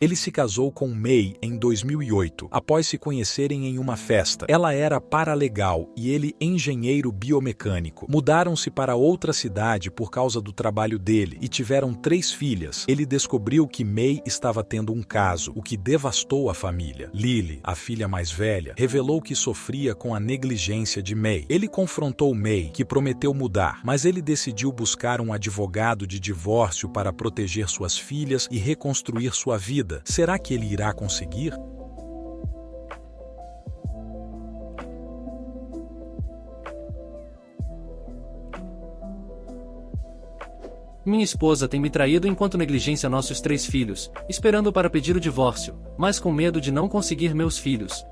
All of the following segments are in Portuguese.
Ele se casou com May em 2008, após se conhecerem em uma festa. Ela era paralegal e ele engenheiro biomecânico. Mudaram-se para outra cidade por causa do trabalho dele e tiveram 3 filhas. Ele descobriu que May estava tendo um caso, o que devastou a família. Lily, a filha mais velha, revelou que sofria com a negligência de May. Ele confrontou May, que prometeu mudar, mas ele decidiu buscar um advogado de divórcio para proteger suas filhas e reconstruir sua vida. Será que ele irá conseguir? Minha esposa tem me traído enquanto negligencia nossos 3 filhos, esperando para pedir o divórcio, mas com medo de não conseguir meus filhos.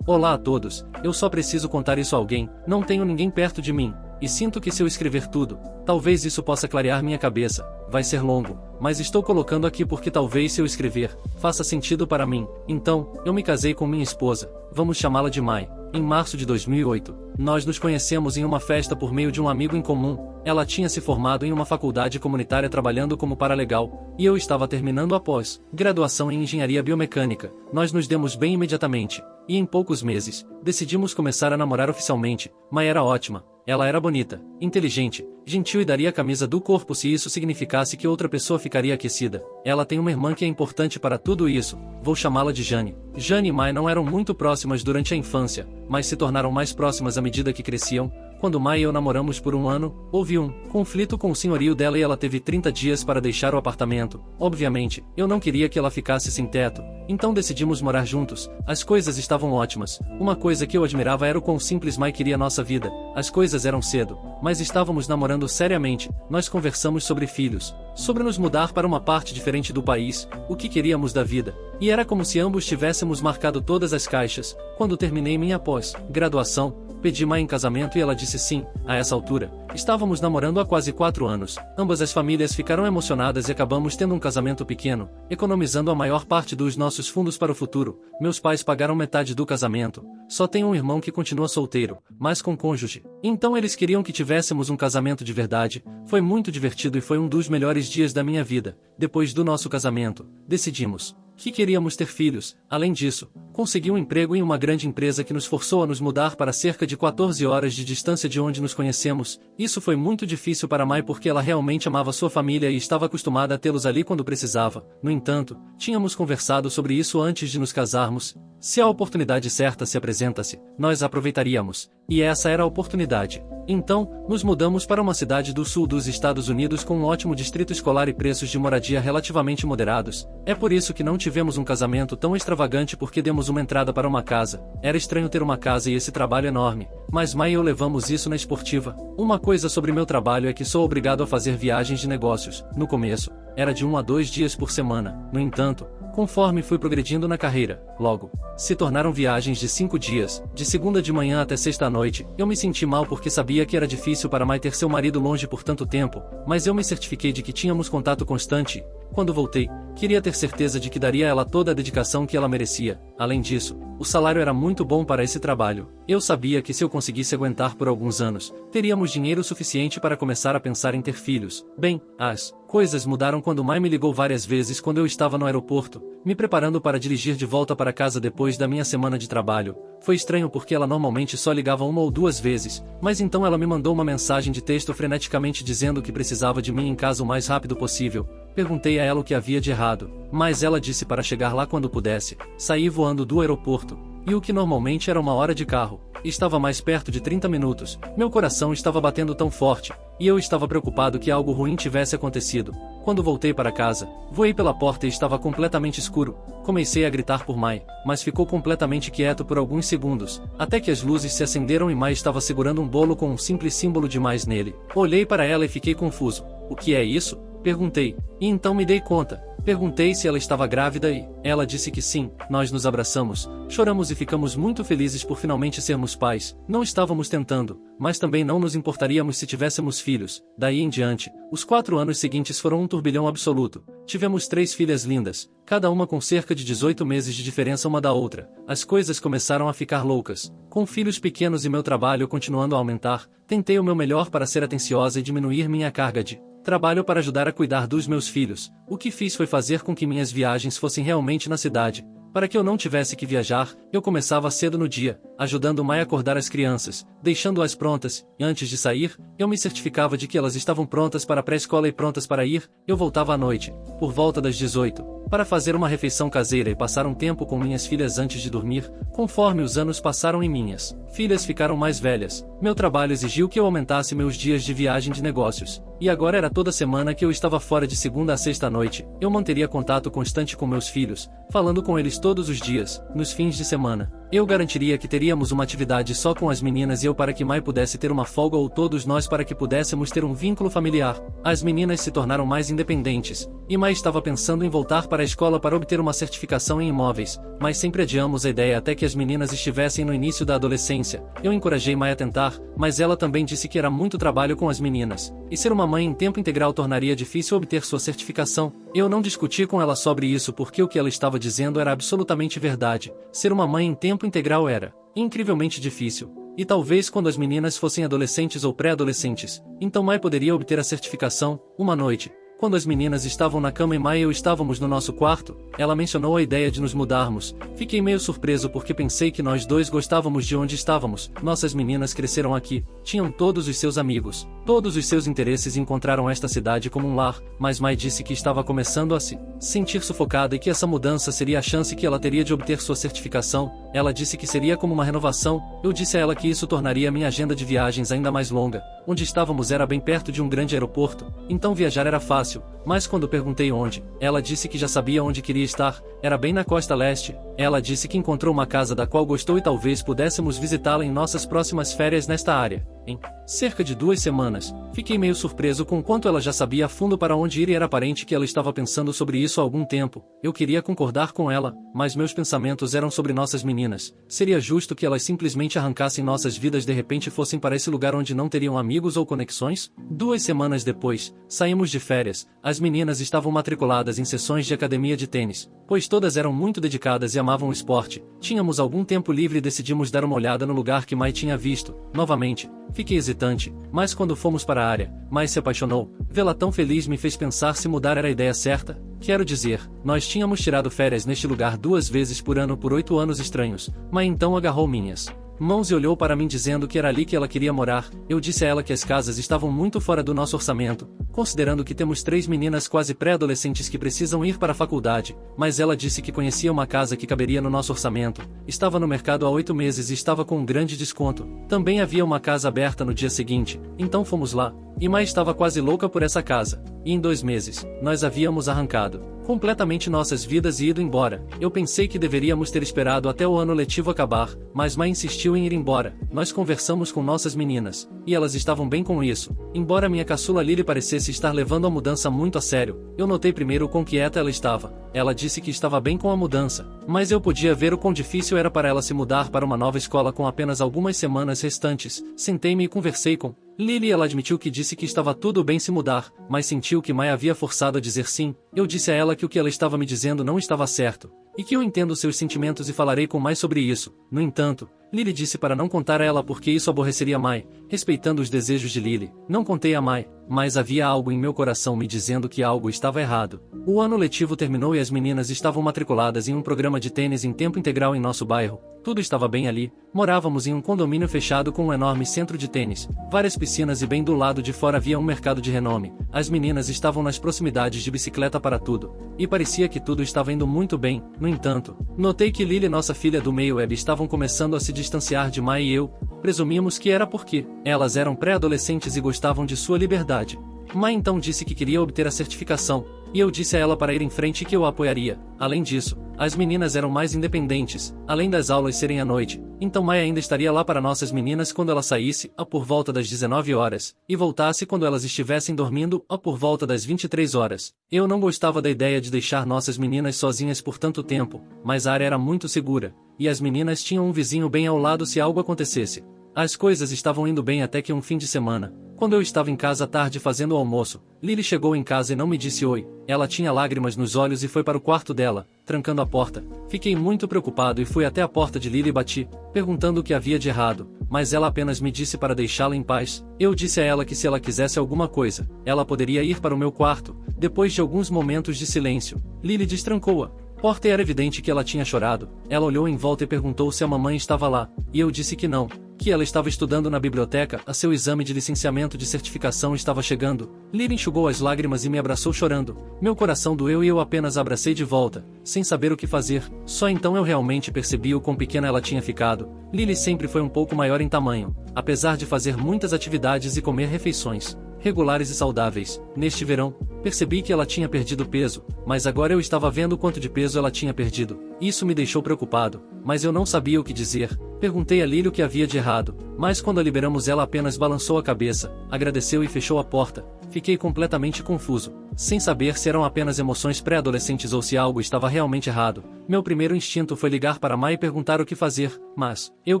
Olá a todos, eu só preciso contar isso a alguém, não tenho ninguém perto de mim, e sinto que se eu escrever tudo, talvez isso possa clarear minha cabeça. Vai ser longo, mas estou colocando aqui porque talvez se eu escrever, faça sentido para mim. Então, eu me casei com minha esposa, vamos chamá-la de Mai, em março de 2008. Nós nos conhecemos em uma festa por meio de um amigo em comum. Ela tinha se formado em uma faculdade comunitária trabalhando como paralegal, e eu estava terminando a pós-graduação em engenharia biomecânica. Nós nos demos bem imediatamente, e em poucos meses, decidimos começar a namorar oficialmente. Mai era ótima. Ela era bonita, inteligente, gentil e daria a camisa do corpo se isso significasse que outra pessoa ficaria aquecida. Ela tem uma irmã que é importante para tudo isso, vou chamá-la de Jane. Jane e Mai não eram muito próximas durante a infância, mas se tornaram mais próximas à medida que cresciam. Quando Mai e eu namoramos por 1 ano, houve um conflito com o senhorio dela e ela teve 30 dias para deixar o apartamento. Obviamente, eu não queria que ela ficasse sem teto, então decidimos morar juntos. As coisas estavam ótimas. Uma coisa que eu admirava era o quão simples Mai queria nossa vida. As coisas eram cedo, mas estávamos namorando seriamente. Nós conversamos sobre filhos, sobre nos mudar para uma parte diferente do país, o que queríamos da vida. E era como se ambos tivéssemos marcado todas as caixas. Quando terminei minha pós-graduação, pedi Mai em casamento e ela disse sim. A essa altura, estávamos namorando há quase 4 anos. Ambas as famílias ficaram emocionadas e acabamos tendo um casamento pequeno, economizando a maior parte dos nossos fundos para o futuro. Meus pais pagaram metade do casamento. Só tenho um irmão que continua solteiro, mas com cônjuge. Então eles queriam que tivéssemos um casamento de verdade. Foi muito divertido e foi um dos melhores dias da minha vida. Depois do nosso casamento, decidimos que queríamos ter filhos. Além disso, consegui um emprego em uma grande empresa que nos forçou a nos mudar para cerca de 14 horas de distância de onde nos conhecemos. Isso foi muito difícil para Mai porque ela realmente amava sua família e estava acostumada a tê-los ali quando precisava. No entanto, tínhamos conversado sobre isso antes de nos casarmos. Se a oportunidade certa se apresentasse, nós aproveitaríamos. E essa era a oportunidade. Então, nos mudamos para uma cidade do sul dos Estados Unidos com um ótimo distrito escolar e preços de moradia relativamente moderados. É por isso que não tivemos um casamento tão extravagante porque demos uma entrada para uma casa. Era estranho ter uma casa e esse trabalho enorme, mas Mai e eu levamos isso na esportiva. Uma coisa sobre meu trabalho é que sou obrigado a fazer viagens de negócios. No começo, era de 1 a 2 dias por semana. No entanto, conforme fui progredindo na carreira, logo, se tornaram viagens de 5 dias, de segunda de manhã até sexta à noite. Eu me senti mal porque sabia que era difícil para Mai ter seu marido longe por tanto tempo, mas eu me certifiquei de que tínhamos contato constante. Quando voltei, queria ter certeza de que daria a ela toda a dedicação que ela merecia. Além disso, o salário era muito bom para esse trabalho. Eu sabia que se eu conseguisse aguentar por alguns anos, teríamos dinheiro suficiente para começar a pensar em ter filhos. Bem, as coisas mudaram quando Mai me ligou várias vezes quando eu estava no aeroporto, me preparando para dirigir de volta para casa depois da minha semana de trabalho. Foi estranho porque ela normalmente só ligava 1 ou 2 vezes, mas então ela me mandou uma mensagem de texto freneticamente dizendo que precisava de mim em casa o mais rápido possível. Perguntei a ela o que havia de errado, mas ela disse para chegar lá quando pudesse. Saí voando do aeroporto, e o que normalmente era 1 hora de carro, estava mais perto de 30 minutos. Meu coração estava batendo tão forte, e eu estava preocupado que algo ruim tivesse acontecido. Quando voltei para casa, voei pela porta e estava completamente escuro. Comecei a gritar por Mai, mas ficou completamente quieto por alguns segundos, até que as luzes se acenderam e Mai estava segurando um bolo com um simples símbolo de mais nele. Olhei para ela e fiquei confuso. O que é isso? Perguntei, e então me dei conta. Perguntei se ela estava grávida e ela disse que sim. Nós nos abraçamos, choramos e ficamos muito felizes por finalmente sermos pais. Não estávamos tentando, mas também não nos importaríamos se tivéssemos filhos. Daí em diante, os 4 anos seguintes foram um turbilhão absoluto. Tivemos 3 filhas lindas, cada uma com cerca de 18 meses de diferença uma da outra. As coisas começaram a ficar loucas. Com filhos pequenos e meu trabalho continuando a aumentar, tentei o meu melhor para ser atenciosa e diminuir minha carga de Trabalho para ajudar a cuidar dos meus filhos. O que fiz foi fazer com que minhas viagens fossem realmente na cidade. Para que eu não tivesse que viajar, eu começava cedo no dia, ajudando Mai a acordar as crianças, deixando-as prontas, e antes de sair, eu me certificava de que elas estavam prontas para a pré-escola e prontas para ir. Eu voltava à noite, por volta das 18, para fazer uma refeição caseira e passar um tempo com minhas filhas antes de dormir. Conforme os anos passaram e minhas filhas ficaram mais velhas, meu trabalho exigiu que eu aumentasse meus dias de viagem de negócios. E agora era toda semana que eu estava fora de segunda a sexta à noite. Eu manteria contato constante com meus filhos, falando com eles todos os dias, nos fins de semana. Eu garantiria que teríamos uma atividade só com as meninas e eu para que Mai pudesse ter uma folga ou todos nós para que pudéssemos ter um vínculo familiar. As meninas se tornaram mais independentes, e Mai estava pensando em voltar para a escola para obter uma certificação em imóveis, mas sempre adiamos a ideia até que as meninas estivessem no início da adolescência. Eu encorajei Mai a tentar, mas ela também disse que era muito trabalho com as meninas, e ser uma mãe em tempo integral tornaria difícil obter sua certificação. Eu não discuti com ela sobre isso porque o que ela estava dizendo era absolutamente verdade. Ser uma mãe em tempo integral era incrivelmente difícil. E talvez quando as meninas fossem adolescentes ou pré-adolescentes, então Mai poderia obter a certificação. Uma noite, quando as meninas estavam na cama e Mai e eu estávamos no nosso quarto, ela mencionou a ideia de nos mudarmos. Fiquei meio surpreso porque pensei que nós dois gostávamos de onde estávamos. Nossas meninas cresceram aqui, tinham todos os seus amigos, todos os seus interesses e encontraram esta cidade como um lar, mas Mai disse que estava começando a se sentir sufocada e que essa mudança seria a chance que ela teria de obter sua certificação. Ela disse que seria como uma renovação. Eu disse a ela que isso tornaria minha agenda de viagens ainda mais longa. Onde estávamos era bem perto de um grande aeroporto, então viajar era fácil, mas quando perguntei onde, ela disse que já sabia onde queria estar, era bem na costa leste. Ela disse que encontrou uma casa da qual gostou e talvez pudéssemos visitá-la em nossas próximas férias nesta área. Em cerca de 2 semanas, fiquei meio surpreso com quanto ela já sabia a fundo para onde ir e era aparente que ela estava pensando sobre isso há algum tempo. Eu queria concordar com ela, mas meus pensamentos eram sobre nossas meninas. Seria justo que elas simplesmente arrancassem nossas vidas de repente e fossem para esse lugar onde não teriam amigos ou conexões? 2 semanas depois, saímos de férias. As meninas estavam matriculadas em sessões de academia de tênis, pois todas eram muito dedicadas e amavam o esporte. Tínhamos algum tempo livre e decidimos dar uma olhada no lugar que Mai tinha visto. Novamente, fiquei hesitante, mas quando fomos para a área, Mai se apaixonou. Vê-la tão feliz me fez pensar se mudar era a ideia certa. Quero dizer, nós tínhamos tirado férias neste lugar 2 vezes por ano por 8 anos estranhos. Mai então agarrou minhas mãos e olhou para mim dizendo que era ali que ela queria morar. Eu disse a ela que as casas estavam muito fora do nosso orçamento, considerando que temos 3 meninas quase pré-adolescentes que precisam ir para a faculdade, mas ela disse que conhecia uma casa que caberia no nosso orçamento, estava no mercado há 8 meses e estava com um grande desconto. Também havia uma casa aberta no dia seguinte, então fomos lá, e Mai estava quase louca por essa casa, e em 2 meses, nós havíamos arrancado completamente nossas vidas e ido embora. Eu pensei que deveríamos ter esperado até o ano letivo acabar, mas Mai insistiu em ir embora. Nós conversamos com nossas meninas, e elas estavam bem com isso. Embora minha caçula Lily parecesse estar levando a mudança muito a sério, eu notei primeiro o quão quieta ela estava. Ela disse que estava bem com a mudança, mas eu podia ver o quão difícil era para ela se mudar para uma nova escola com apenas algumas semanas restantes. Sentei-me e conversei com Lily. Ela admitiu que disse que estava tudo bem se mudar, mas sentiu que Mai havia forçado a dizer sim. Eu disse a ela que o que ela estava me dizendo não estava certo, e que eu entendo seus sentimentos e falarei com Mai sobre isso. No entanto, Lily disse para não contar a ela porque isso aborreceria Mai. Respeitando os desejos de Lily, não contei a Mai, mas havia algo em meu coração me dizendo que algo estava errado. O ano letivo terminou e as meninas estavam matriculadas em um programa de tênis em tempo integral em nosso bairro. Tudo estava bem ali. Morávamos em um condomínio fechado com um enorme centro de tênis, várias piscinas e bem do lado de fora havia um mercado de renome. As meninas estavam nas proximidades de bicicleta para tudo, e parecia que tudo estava indo muito bem. No entanto, notei que Lily, nossa filha do meio, estavam começando a se distanciar de Mai e eu. Presumimos que era porque elas eram pré-adolescentes e gostavam de sua liberdade. Mai então disse que queria obter a certificação, e eu disse a ela para ir em frente e que eu a apoiaria. Além disso, as meninas eram mais independentes, além das aulas serem à noite, então Mai ainda estaria lá para nossas meninas quando ela saísse, por volta das 19 horas, e voltasse quando elas estivessem dormindo, por volta das 23 horas. Eu não gostava da ideia de deixar nossas meninas sozinhas por tanto tempo, mas a área era muito segura, e as meninas tinham um vizinho bem ao lado se algo acontecesse. As coisas estavam indo bem até que um fim de semana, Quando eu estava em casa à tarde fazendo o almoço, Lily chegou em casa e não me disse oi. Ela tinha lágrimas nos olhos e foi para o quarto dela, trancando a porta. Fiquei muito preocupado e fui até a porta de Lily e bati, perguntando o que havia de errado, mas ela apenas me disse para deixá-la em paz. Eu disse a ela que se ela quisesse alguma coisa, ela poderia ir para o meu quarto. Depois de alguns momentos de silêncio, Lily destrancou-a porta e era evidente que ela tinha chorado. Ela olhou em volta e perguntou se a mamãe estava lá, e eu disse que não, que ela estava estudando na biblioteca, a seu exame de licenciamento de certificação estava chegando. Lily enxugou as lágrimas e me abraçou chorando. Meu coração doeu e eu apenas a abracei de volta, sem saber o que fazer. Só então eu realmente percebi o quão pequena ela tinha ficado. Lily sempre foi um pouco maior em tamanho, apesar de fazer muitas atividades e comer refeições regulares e saudáveis. Neste verão, percebi que ela tinha perdido peso, mas agora eu estava vendo quanto de peso ela tinha perdido. Isso me deixou preocupado, mas eu não sabia o que dizer. Perguntei a Lily o que havia de errado, mas quando a liberamos ela apenas balançou a cabeça, agradeceu e fechou a porta. Fiquei completamente confuso, sem saber se eram apenas emoções pré-adolescentes ou se algo estava realmente errado. Meu primeiro instinto foi ligar para Mai e perguntar o que fazer, mas eu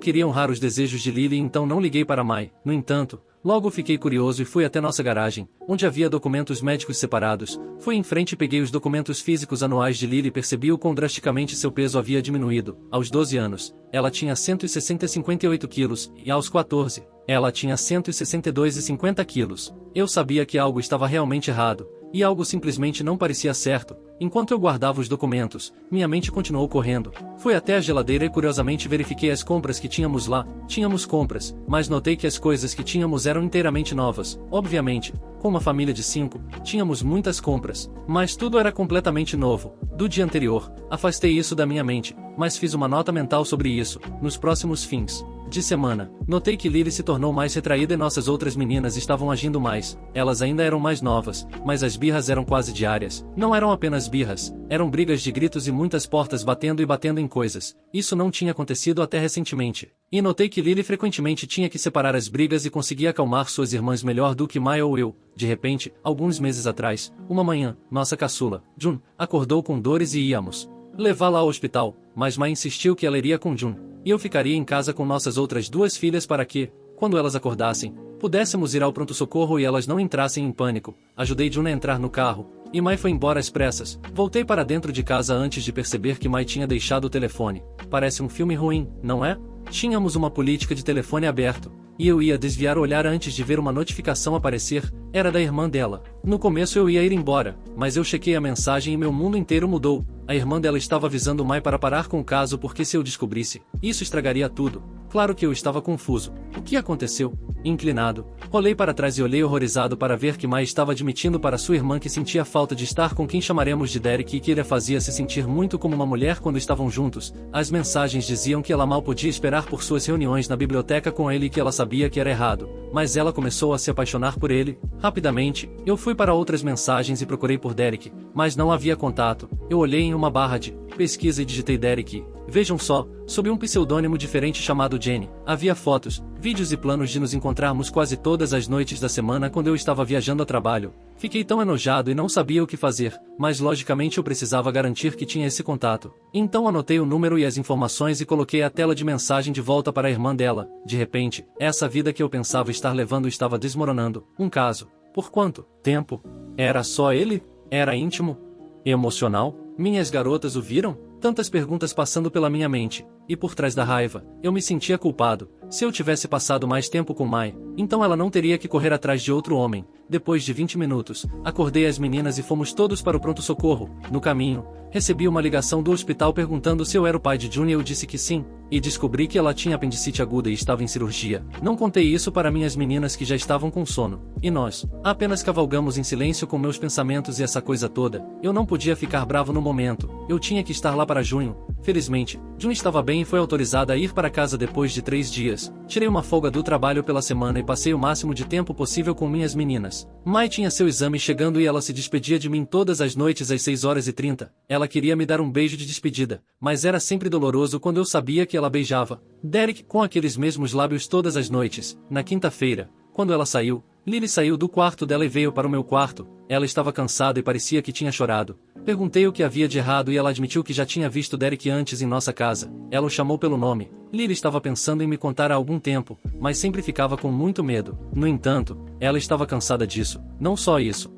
queria honrar os desejos de Lily e então não liguei para Mai. No entanto, logo fiquei curioso e fui até nossa garagem, onde havia documentos médicos separados. Fui em frente e peguei os documentos físicos anuais de Lily e percebi o quão drasticamente seu peso havia diminuído. Aos 12 anos, ela tinha 158 quilos, e aos 14, ela tinha 162,50 quilos. Eu sabia que algo estava realmente errado, e algo simplesmente não parecia certo. Enquanto eu guardava os documentos, minha mente continuou correndo. Fui até a geladeira e curiosamente verifiquei as compras que tínhamos lá. Tínhamos compras, mas notei que as coisas que tínhamos eram inteiramente novas. Obviamente, com uma família de 5, tínhamos muitas compras, mas tudo era completamente novo. Do dia anterior, afastei isso da minha mente, mas fiz uma nota mental sobre isso. Nos próximos fins de semana, notei que Lily se tornou mais retraída e nossas outras meninas estavam agindo mais. Elas ainda eram mais novas, mas as birras eram quase diárias. Não eram apenas birras, eram brigas de gritos e muitas portas batendo e batendo em coisas. Isso não tinha acontecido até recentemente. E notei que Lily frequentemente tinha que separar as brigas e conseguia acalmar suas irmãs melhor do que Maya ou eu. De repente, alguns meses atrás, uma manhã, nossa caçula, Jun, acordou com dores e íamos levá-la ao hospital, mas Mai insistiu que ela iria com Jun, e eu ficaria em casa com nossas outras 2 filhas para que, quando elas acordassem, pudéssemos ir ao pronto-socorro e elas não entrassem em pânico. Ajudei Jun a entrar no carro, e Mai foi embora às pressas. Voltei para dentro de casa antes de perceber que Mai tinha deixado o telefone. Parece um filme ruim, não é? Tínhamos uma política de telefone aberto, e eu ia desviar o olhar antes de ver uma notificação aparecer. Era da irmã dela. No começo eu ia ir embora, mas eu chequei a mensagem e meu mundo inteiro mudou. A irmã dela estava avisando Mai para parar com o caso porque se eu descobrisse, isso estragaria tudo. Claro que eu estava confuso. O que aconteceu? Inclinado, rolei para trás e olhei horrorizado para ver que Mai estava admitindo para sua irmã que sentia falta de estar com quem chamaremos de Derek e que ele a fazia se sentir muito como uma mulher quando estavam juntos. As mensagens diziam que ela mal podia esperar por suas reuniões na biblioteca com ele e que ela sabia que era errado, mas ela começou a se apaixonar por ele. Rapidamente, eu fui para outras mensagens e procurei por Derek, mas não havia contato. Eu olhei em uma barra de pesquisa e digitei Derek. Vejam só, sob um pseudônimo diferente chamado Jenny. Havia fotos, vídeos e planos de nos encontrarmos quase todas as noites da semana quando eu estava viajando a trabalho. Fiquei tão enojado e não sabia o que fazer, mas logicamente eu precisava garantir que tinha esse contato. Então anotei o número e as informações e coloquei a tela de mensagem de volta para a irmã dela. De repente, essa vida que eu pensava estar levando estava desmoronando. Um caso. Por quanto tempo? Era só ele? Era íntimo? Emocional? Minhas garotas o viram? Tantas perguntas passando pela minha mente, e por trás da raiva, eu me sentia culpado. Se eu tivesse passado mais tempo com Mai, então ela não teria que correr atrás de outro homem. Depois de 20 minutos, acordei as meninas e fomos todos para o pronto-socorro. No caminho, recebi uma ligação do hospital perguntando se eu era o pai de June e eu disse que sim, e descobri que ela tinha apendicite aguda e estava em cirurgia. Não contei isso para minhas meninas que já estavam com sono, e nós apenas cavalgamos em silêncio com meus pensamentos e essa coisa toda. Eu não podia ficar bravo no momento, eu tinha que estar lá para junho. Felizmente, June estava bem e foi autorizada a ir para casa depois de 3 dias. Tirei uma folga do trabalho pela semana e passei o máximo de tempo possível com minhas meninas. Mai tinha seu exame chegando e ela se despedia de mim todas as noites às 6h30. Ela queria me dar um beijo de despedida, mas era sempre doloroso quando eu sabia que ela beijava Derek com aqueles mesmos lábios todas as noites. Na quinta-feira, quando ela saiu, Lily saiu do quarto dela e veio para o meu quarto. Ela estava cansada e parecia que tinha chorado. Perguntei o que havia de errado e ela admitiu que já tinha visto Derek antes em nossa casa. Ela o chamou pelo nome. Lily estava pensando em me contar há algum tempo, mas sempre ficava com muito medo. No entanto, Ela estava cansada disso. Não só isso.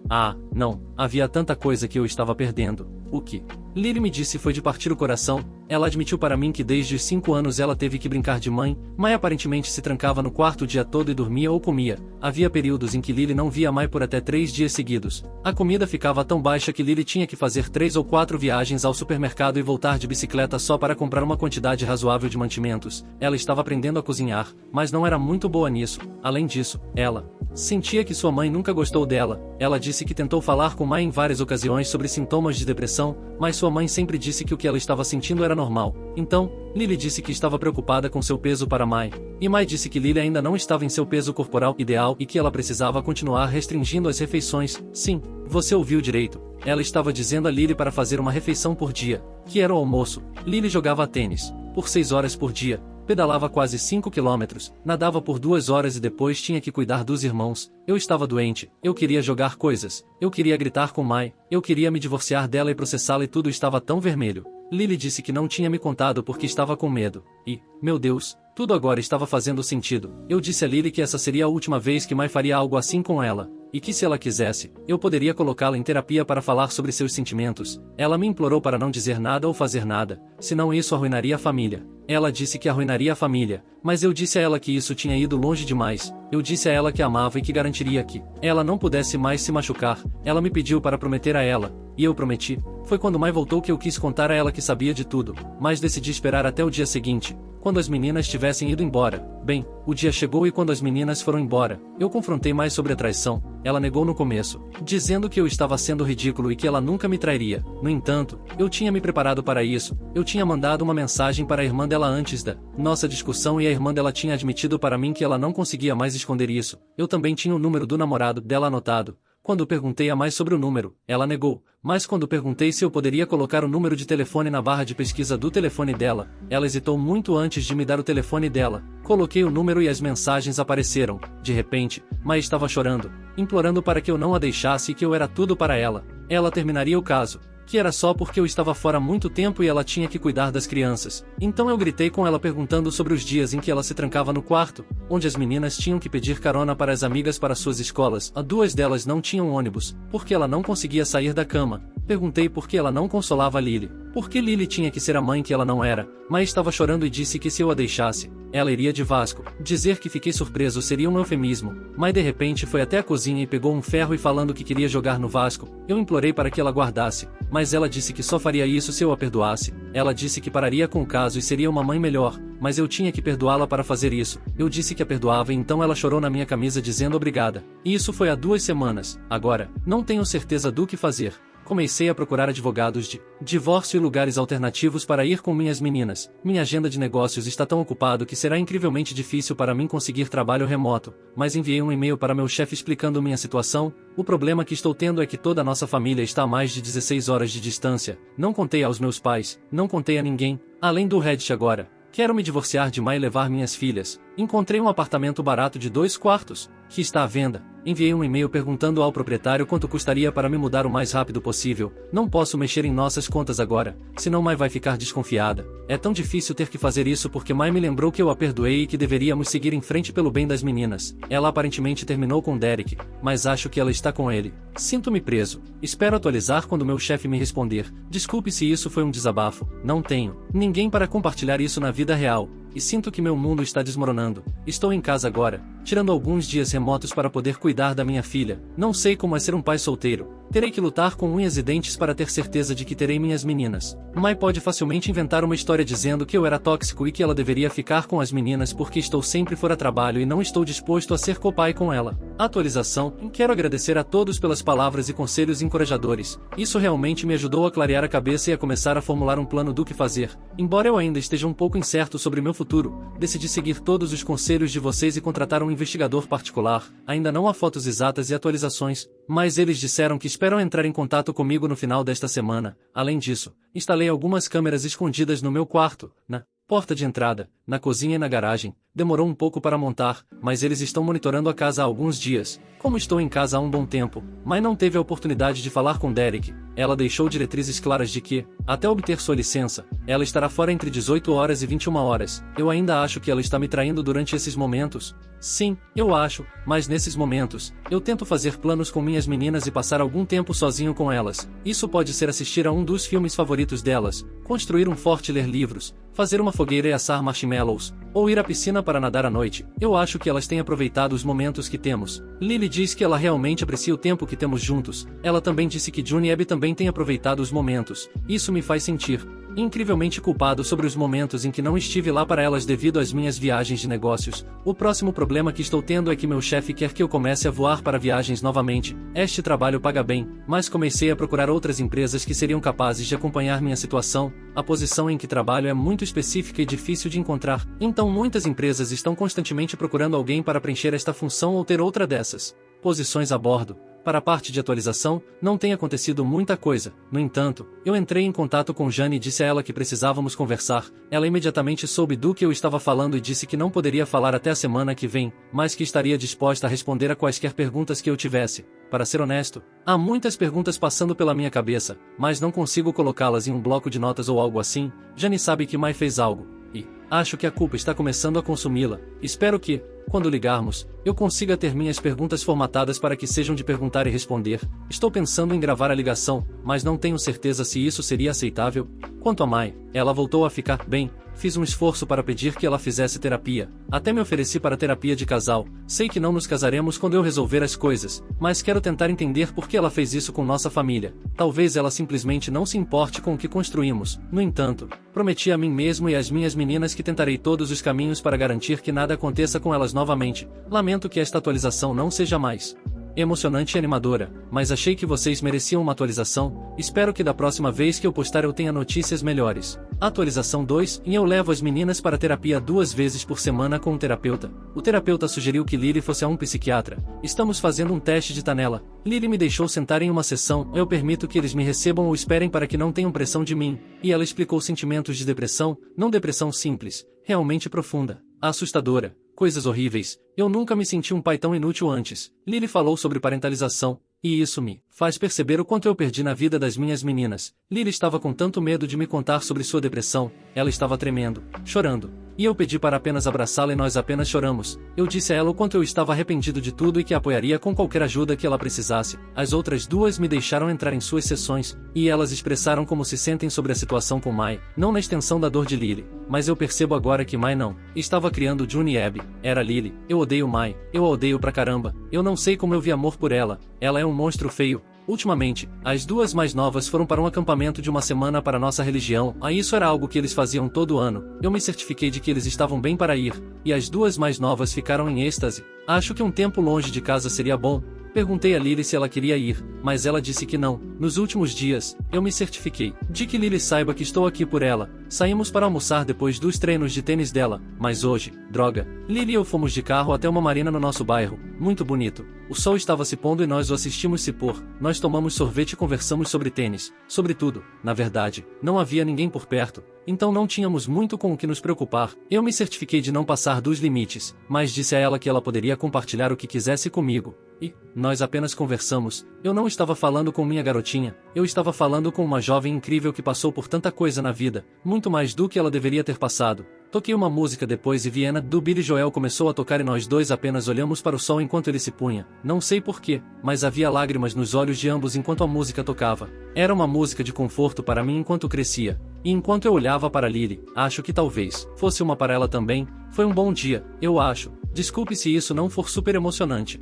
Não. Havia tanta coisa que eu estava perdendo. O que Lily me disse foi de partir o coração. Ela admitiu para mim que desde os 5 anos ela teve que brincar de mãe. Mai aparentemente se trancava no quarto o dia todo e dormia ou comia. Havia períodos em que Lily não via Mai por até 3 dias seguidos. A comida ficava tão baixa que Lily tinha que fazer 3 ou 4 viagens ao supermercado e voltar de bicicleta só para comprar uma quantidade razoável de mantimentos. Ela estava aprendendo a cozinhar, mas não era muito boa nisso. Além disso, ela sentia que sua mãe nunca gostou dela. Ela disse que tentou falar com Mai em várias ocasiões sobre sintomas de depressão, mas sua mãe sempre disse que o que ela estava sentindo era normal. Então, Lily disse que estava preocupada com seu peso para Mai. E Mai disse que Lily ainda não estava em seu peso corporal ideal e que ela precisava continuar restringindo as refeições. Sim, você ouviu direito. Ela estava dizendo a Lily para fazer uma refeição por dia, que era o almoço. Lily jogava tênis por 6 horas por dia. Pedalava quase 5 quilômetros, nadava por 2 horas e depois tinha que cuidar dos irmãos. Eu estava doente, eu queria jogar coisas, eu queria gritar com Mai, eu queria me divorciar dela e processá-la e tudo estava tão vermelho. Lily disse que não tinha me contado porque estava com medo. E, meu Deus, tudo agora estava fazendo sentido. Eu disse a Lily que essa seria a última vez que Mai faria algo assim com ela. E que se ela quisesse, eu poderia colocá-la em terapia para falar sobre seus sentimentos. Ela me implorou para não dizer nada ou fazer nada, senão isso arruinaria a família. Ela disse que arruinaria a família, mas eu disse a ela que isso tinha ido longe demais. Eu disse a ela que a amava e que garantiria que ela não pudesse mais se machucar. Ela me pediu para prometer a ela, e eu prometi. Foi quando Mai voltou que eu quis contar a ela que sabia de tudo, mas decidi esperar até o dia seguinte, quando as meninas tivessem ido embora. Bem, o dia chegou e quando as meninas foram embora, eu confrontei Mai sobre a traição. Ela negou no começo, dizendo que eu estava sendo ridículo e que ela nunca me trairia. No entanto, eu tinha me preparado para isso. Eu tinha mandado uma mensagem para a irmã dela antes da nossa discussão e a irmã dela tinha admitido para mim que ela não conseguia mais esconder isso. Eu também tinha o número do namorado dela anotado. Quando perguntei a mais sobre o número, ela negou. Mas quando perguntei se eu poderia colocar o número de telefone na barra de pesquisa do telefone dela, ela hesitou muito antes de me dar o telefone dela. Coloquei o número e as mensagens apareceram. De repente, Mai estava chorando, implorando para que eu não a deixasse e que eu era tudo para ela. Ela terminaria o caso, que era só porque eu estava fora há muito tempo e ela tinha que cuidar das crianças. Então eu gritei com ela perguntando sobre os dias em que ela se trancava no quarto, onde as meninas tinham que pedir carona para as amigas para suas escolas. A 2 delas não tinham ônibus, porque ela não conseguia sair da cama. Perguntei por que ela não consolava Lily. Por que Lily tinha que ser a mãe que ela não era? Mas estava chorando e disse que se eu a deixasse, ela iria de Vasco. Dizer que fiquei surpreso seria um eufemismo. Mas de repente foi até a cozinha e pegou um ferro e falando que queria jogar no Vasco. Eu implorei para que ela guardasse, mas ela disse que só faria isso se eu a perdoasse. Ela disse que pararia com o caso e seria uma mãe melhor, mas eu tinha que perdoá-la para fazer isso. Eu disse que a perdoava e então ela chorou na minha camisa dizendo obrigada. E isso foi há 2 semanas. Agora, não tenho certeza do que fazer. Comecei a procurar advogados de divórcio e lugares alternativos para ir com minhas meninas. Minha agenda de negócios está tão ocupada que será incrivelmente difícil para mim conseguir trabalho remoto, mas enviei um e-mail para meu chefe explicando minha situação. O problema que estou tendo é que toda a nossa família está a mais de 16 horas de distância. Não contei aos meus pais, não contei a ninguém, além do Reddit agora. Quero me divorciar de Mai e levar minhas filhas. Encontrei um apartamento barato de 2 quartos, que está à venda. Enviei um e-mail perguntando ao proprietário quanto custaria para me mudar o mais rápido possível. Não posso mexer em nossas contas agora, senão Mai vai ficar desconfiada. É tão difícil ter que fazer isso porque Mai me lembrou que eu a perdoei e que deveríamos seguir em frente pelo bem das meninas. Ela aparentemente terminou com Derek, mas acho que ela está com ele. Sinto-me preso. Espero atualizar quando meu chefe me responder. Desculpe se isso foi um desabafo. Não tenho ninguém para compartilhar isso na vida real. E sinto que meu mundo está desmoronando. Estou em casa agora, tirando alguns dias remotos para poder cuidar da minha filha. Não sei como é ser um pai solteiro. Terei que lutar com unhas e dentes para ter certeza de que terei minhas meninas. Mai pode facilmente inventar uma história dizendo que eu era tóxico e que ela deveria ficar com as meninas porque estou sempre fora trabalho e não estou disposto a ser copai com ela. Atualização. Quero agradecer a todos pelas palavras e conselhos encorajadores. Isso realmente me ajudou a clarear a cabeça e a começar a formular um plano do que fazer. Embora eu ainda esteja um pouco incerto sobre meu futuro, decidi seguir todos os conselhos de vocês e contratar um investigador particular. Ainda não há fotos exatas e atualizações, mas eles disseram que esperam entrar em contato comigo no final desta semana. Além disso, instalei algumas câmeras escondidas no meu quarto, na Porta de entrada, na cozinha e na garagem. Demorou um pouco para montar, mas eles estão monitorando a casa há alguns dias. Como estou em casa há um bom tempo, Mai não teve a oportunidade de falar com Derek. Ela deixou diretrizes claras de que, até obter sua licença, ela estará fora entre 18 horas e 21 horas. Eu ainda acho que ela está me traindo durante esses momentos. Sim, eu acho, mas nesses momentos, eu tento fazer planos com minhas meninas e passar algum tempo sozinho com elas. Isso pode ser assistir a um dos filmes favoritos delas, construir um forte e ler livros, fazer uma fogueira e assar marshmallows, ou ir à piscina para nadar à noite. Eu acho que elas têm aproveitado os momentos que temos. Lily diz que ela realmente aprecia o tempo que temos juntos. Ela também disse que June e Abby também têm aproveitado os momentos. Isso me faz sentir incrivelmente culpado sobre os momentos em que não estive lá para elas devido às minhas viagens de negócios. O próximo problema que estou tendo é que meu chefe quer que eu comece a voar para viagens novamente. Este trabalho paga bem, mas comecei a procurar outras empresas que seriam capazes de acompanhar minha situação. A posição em que trabalho é muito específica e difícil de encontrar, então muitas empresas estão constantemente procurando alguém para preencher esta função ou ter outra dessas posições a bordo. Para a parte de atualização, não tem acontecido muita coisa. No entanto, eu entrei em contato com Jane e disse a ela que precisávamos conversar. Ela imediatamente soube do que eu estava falando e disse que não poderia falar até a semana que vem, mas que estaria disposta a responder a quaisquer perguntas que eu tivesse. Para ser honesto, há muitas perguntas passando pela minha cabeça, mas não consigo colocá-las em um bloco de notas ou algo assim. Jane sabe que Mai fez algo, e acho que a culpa está começando a consumi-la. Espero que, quando ligarmos, eu consiga ter minhas perguntas formatadas para que sejam de perguntar e responder. Estou pensando em gravar a ligação, mas não tenho certeza se isso seria aceitável. Quanto a Mai, ela voltou a ficar bem. Fiz um esforço para pedir que ela fizesse terapia. Até me ofereci para terapia de casal. Sei que não nos casaremos quando eu resolver as coisas, mas quero tentar entender por que ela fez isso com nossa família. Talvez ela simplesmente não se importe com o que construímos. No entanto, prometi a mim mesmo e às minhas meninas que tentarei todos os caminhos para garantir que nada aconteça com elas novamente. Lamento que esta atualização não seja mais emocionante e animadora, mas achei que vocês mereciam uma atualização. Espero que da próxima vez que eu postar eu tenha notícias melhores. Atualização 2, e eu levo as meninas para terapia 2 vezes por semana com um terapeuta. O terapeuta sugeriu que Lily fosse a um psiquiatra. Estamos fazendo um teste de Tanela. Lily me deixou sentar em uma sessão. Eu permito que eles me recebam ou esperem para que não tenham pressão de mim. E ela explicou sentimentos de depressão, não depressão simples, realmente profunda, assustadora. Coisas horríveis. Eu nunca me senti um pai tão inútil antes. Lily falou sobre parentalização, e isso me faz perceber o quanto eu perdi na vida das minhas meninas. Lily estava com tanto medo de me contar sobre sua depressão. Ela estava tremendo, chorando. E eu pedi para apenas abraçá-la e nós apenas choramos. Eu disse a ela o quanto eu estava arrependido de tudo e que a apoiaria com qualquer ajuda que ela precisasse. As outras duas me deixaram entrar em suas sessões, e elas expressaram como se sentem sobre a situação com Mai, não na extensão da dor de Lily. Mas eu percebo agora que Mai não estava criando June e Abby. Era Lily. Eu odeio Mai. Eu a odeio pra caramba. Eu não sei como eu vi amor por ela. Ela é um monstro feio. Ultimamente, as duas mais novas foram para um acampamento de uma semana para nossa religião. Isso era algo que eles faziam todo ano. Eu me certifiquei de que eles estavam bem para ir, e as duas mais novas ficaram em êxtase. Acho que um tempo longe de casa seria bom. Perguntei a Lily se ela queria ir, mas ela disse que não. Nos últimos dias, eu me certifiquei de que Lily saiba que estou aqui por ela. Saímos para almoçar depois dos treinos de tênis dela, mas hoje, droga, Lily e eu fomos de carro até uma marina no nosso bairro. Muito bonito. O sol estava se pondo e nós o assistimos se pôr. Nós tomamos sorvete e conversamos sobre tênis. Sobre tudo, na verdade. Não havia ninguém por perto, então não tínhamos muito com o que nos preocupar. Eu me certifiquei de não passar dos limites, mas disse a ela que ela poderia compartilhar o que quisesse comigo. E nós apenas conversamos. Eu não estava falando com minha garotinha. Eu estava falando com uma jovem incrível que passou por tanta coisa na vida, muito mais do que ela deveria ter passado. Toquei uma música depois e Viena, do Billy Joel começou a tocar e nós dois apenas olhamos para o sol enquanto ele se punha. Não sei porquê, mas havia lágrimas nos olhos de ambos enquanto a música tocava. Era uma música de conforto para mim enquanto crescia. E enquanto eu olhava para Lily, acho que talvez fosse uma para ela também. Foi um bom dia, eu acho. Desculpe se isso não for super emocionante.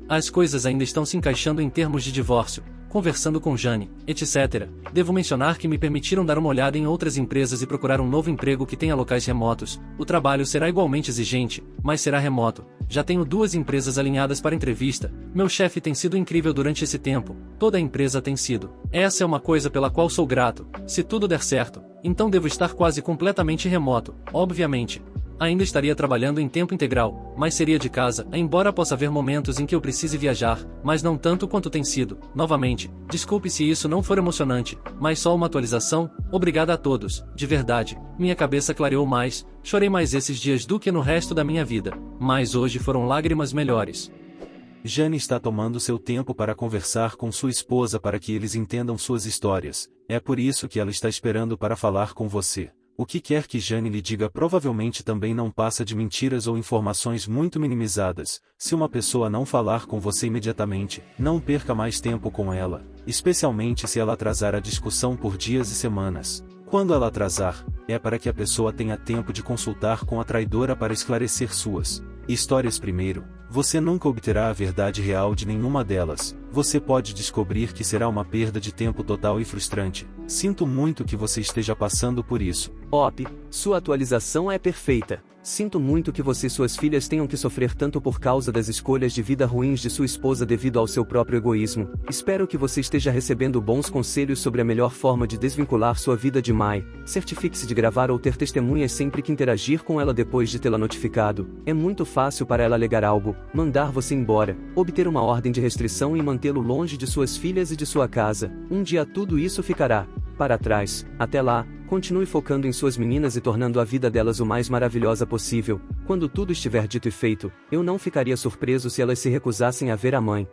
As coisas ainda estão se encaixando em termos de divórcio. Conversando com Jane, etc. Devo mencionar que me permitiram dar uma olhada em outras empresas e procurar um novo emprego que tenha locais remotos. O trabalho será igualmente exigente, mas será remoto. Já tenho 2 empresas alinhadas para entrevista. Meu chefe tem sido incrível durante esse tempo. Toda a empresa tem sido. Essa é uma coisa pela qual sou grato. Se tudo der certo, então devo estar quase completamente remoto, obviamente. Ainda estaria trabalhando em tempo integral, mas seria de casa, embora possa haver momentos em que eu precise viajar, mas não tanto quanto tem sido. Novamente, desculpe se isso não for emocionante, mas só uma atualização. Obrigada a todos, de verdade, minha cabeça clareou mais, chorei mais esses dias do que no resto da minha vida, mas hoje foram lágrimas melhores. Jane está tomando seu tempo para conversar com sua esposa para que eles entendam suas histórias, é por isso que ela está esperando para falar com você. O que quer que Jane lhe diga provavelmente também não passa de mentiras ou informações muito minimizadas. Se uma pessoa não falar com você imediatamente, não perca mais tempo com ela, especialmente se ela atrasar a discussão por dias e semanas. Quando ela atrasar, é para que a pessoa tenha tempo de consultar com a traidora para esclarecer suas histórias primeiro. Você nunca obterá a verdade real de nenhuma delas. Você pode descobrir que será uma perda de tempo total e frustrante. Sinto muito que você esteja passando por isso. Op, sua atualização é perfeita. Sinto muito que você e suas filhas tenham que sofrer tanto por causa das escolhas de vida ruins de sua esposa devido ao seu próprio egoísmo. Espero que você esteja recebendo bons conselhos sobre a melhor forma de desvincular sua vida de Mai. Certifique-se de gravar ou ter testemunhas sempre que interagir com ela depois de tê-la notificado. É muito fácil para ela alegar algo, mandar você embora, obter uma ordem de restrição e mantê-lo longe de suas filhas e de sua casa. Um dia tudo isso ficará para trás. Até lá, continue focando em suas meninas e tornando a vida delas o mais maravilhosa possível. Quando tudo estiver dito e feito, eu não ficaria surpreso se elas se recusassem a ver a mãe.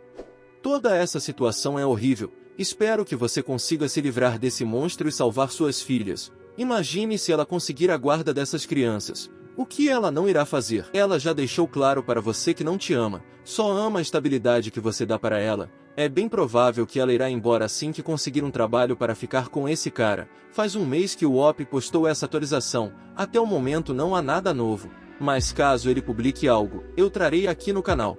Toda essa situação é horrível. Espero que você consiga se livrar desse monstro e salvar suas filhas. Imagine se ela conseguir a guarda dessas crianças. O que ela não irá fazer? Ela já deixou claro para você que não te ama, só ama a estabilidade que você dá para ela. É bem provável que ela irá embora assim que conseguir um trabalho para ficar com esse cara. Faz um mês que o OP postou essa atualização, até o momento não há nada novo. Mas caso ele publique algo, eu trarei aqui no canal.